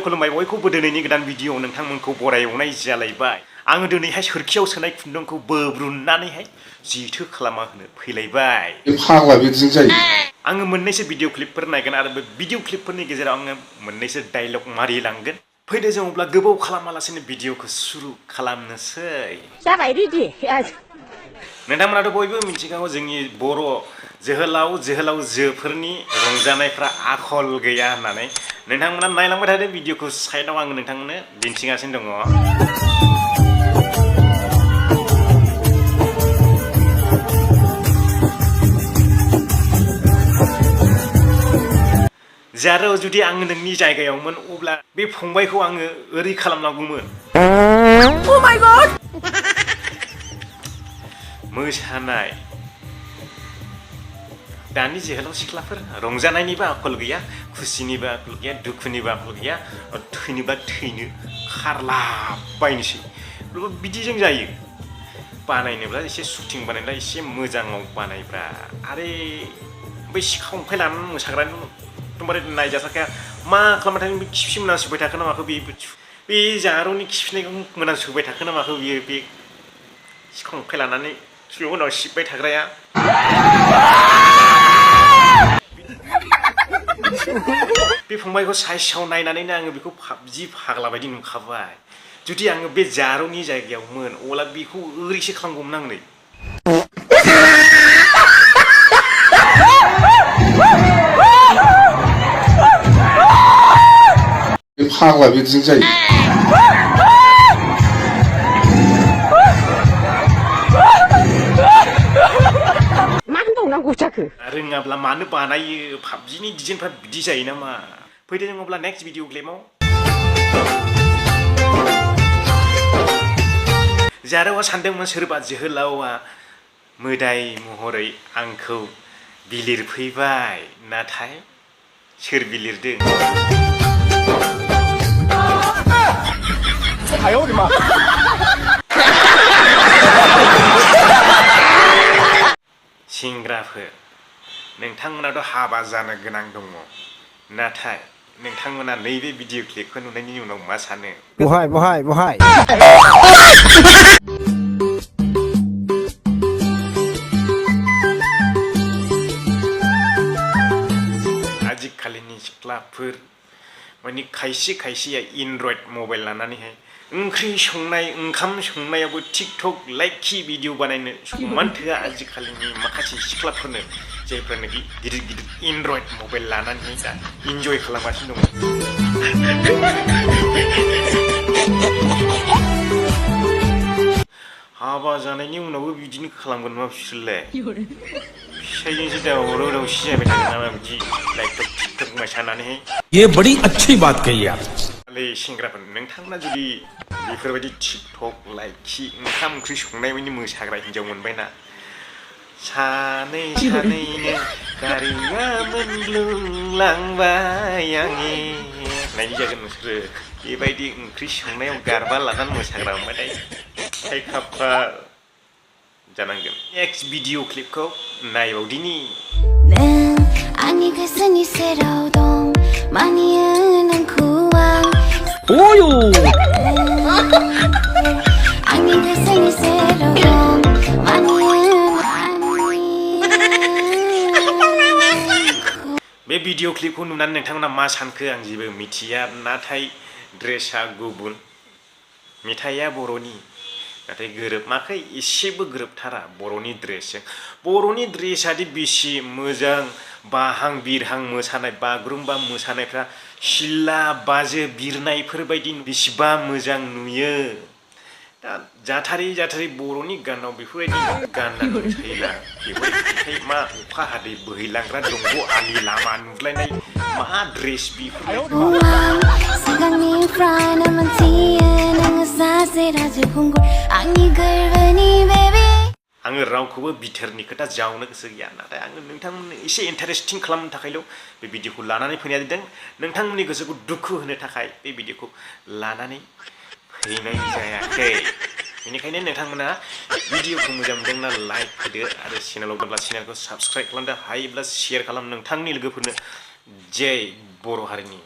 खुलुमबाय बयखौबो दिनैनि गोदान भिडिअ नोंथांमोनखौ बरायनाय जालायबाय आङो दिनैहाय सोरखियाव सोनाय खुन्दुंखौ बोब्रुननानैहाय जिथो खालामा होनो फैलायबाय फाग्ला बिदिजों जायो आङो मोननैसो भिडिअ क्लिपफोर नायगोन आरो बे भिडिअ क्लिपफोरनि गेजेराव आङो मोननैसो डायलग मारिलांगोन फैदो जों अब्ला गोबाव खालामालासेनो भिडिअखौ सुरु खालामनोसै जाबाय रेडि नोंथांमोनाथ' बयबो मिथिखागौ जोंनि बर' जोहोलावजोफोरनि रंजानायफ्रा आखल गैया होननानै नोंथांमोना नायलांबाय थादो भिडिअखौ साइडआव आङो नोंथांमोननो दिन्थिगासिनो दङ जारो जुदि आङो नोंनि जायगायावमोन अब्ला बे फंबायखौ आङो ओरै खालामनांगौमोन Oh my god मोसानाय दानि जोहोलाव सिख्लाफोर रंजानायनिबो आखल गैया खुसिनिबो आखल गैया दुखुनिबो आखल गैया थैनोबा थैनो खारलाबायनोसै बिदिजों जायो बानायनोब्ला एसे शुटिं बानायब्ला एसे मोजाङाव बानायब्रा आरे बै सिखा खंखाय लानानै मोसाग्रानि एकदमबारे नायजाथारखाया मा खालामबाय थादों बे खिफि मोनांसोबाय थाखो ना माखो बे जारौनि खिफिनायखौ मोनांसोबाय थाखो ना माखो बियो बे सिखा खंखाय लानानै उनाव सिबबाय थाग्राया बे फंबायखौ साइसाव नायनानैनो आङो बेखौ जि फाग्ला बायदि नुखाबाय जुदि आङो बे जारौनि जायगायावमोन अब्ला बेखौ ओरैसो खालामगौमोन आं नै फाग्ला बिदिजों जायो रोङाब्ला मानो बानायो पाबजिनि डिजाइनफ्रा बिदि जायो नामा फैदो जों अब्ला नेक्स्ट भिडिअ क्लिपआव जारौआ सानदोंमोन सोरबा जोहोलावआ मोदाय महरै आंखौ बिलिरफैबाय नाथाय सोर बिलिरदों सेंग्राफोर नोंथांमोनाथ' हाबा जानो गोनां दङ नाथाय नोंथांमोना नैबे भिडिअ क्लिपखौ नुनायनि उनाव मा सानो बहाय आजिखालिनि सिख्लाफोर माने खायसेया एन्ड्रइड मबाइल लानानैहाय ओंख्रि संनाय ओंखाम संनायावबो टिकटक लाइकि भिडिअ बानायनो समान थोआ आजिखालिनि माखासे सिख्लाफोरनो जायफ्रानोखि गिदिर एन्ड्रइड मबाइल लानानैहाय दा इन्जय खालामगासिनो दङ हाबा जानायनि उनावबो बिदिनो खालामगोन नामा बिसोरलाय फिसायजोंसो दावराव दावसि जाबाय थागोन नामा बिदि लाइकटक टिकटक मोसानानैहाय ये बड़ी अच्छी बात कही आप सेंग्राफोर नोंथांमोना जुदि बेफोरबायदि टिकटक लाइकि ओंखाम ओंख्रि संनायनि मोसाग्रा हिन्जाव मोनबायना सानैनो गारिया मोनब्लुंलांबाय आंनि नायनि जागोन नोंसोरो बेबायदि ओंख्रि संनायाव गारबा लानानै मोसाग्रा मोनबाथाय खाफाल जानांगोन नेक्स्ट भिडिअ क्लिपखौ नायबावदिनि 아니 글쓴이 새로동 많이 으는 구왕 ओयो 아니 글쓴이 새로동 많이 बे भिडिअ क्लिपखौ नुनानै नोंथांमोना मा सानखो आं जेबो मिथिया नाथाय ड्रेसा गुबुन मेथाइया बर'नि नाथाय गोरोबमाखै एसेबो गोरोबथारा बर'नि ड्रेसादि बेसे मोजां बाहां बिरहां मोसानाय बागुरुम्बा मोसानायफ्रा सिला बाजो बिरनायफोरबायदि बेसेबा मोजां नुयो दा जाथारै बर'नि गानाव बेफोरबायदि गाननानै मोसायोला बेफोरबायदि मा अखा हादै बोहैलांग्रा दंग' आलि लामा नुलायनाय मा ड्रेस बेफोर आङो रावखौबो बिथोरनि खोथा जावनो गोसो गैया नाथाय आङो नोंथांमोननो एसे इन्टारेस्टिं खालामनो थाखायल' बे भिडिअखौ लानानै फैनाय जादों नोंथांमोननि गोसोखौ दुखु होनो थाखाय बे भिडिअखौ लानानै फैनाय जायाखै बेनिखायनो नोंथांमोना भिडिअखौ मोजां मोनदोंना लाइक होदो आरो चेनेलाव दंब्ला चेनेलखौ साबस्क्राइब खालामदो हायोब्ला शेयार खालाम नोंथांनि लोगोफोरनो जय बर' हारिनि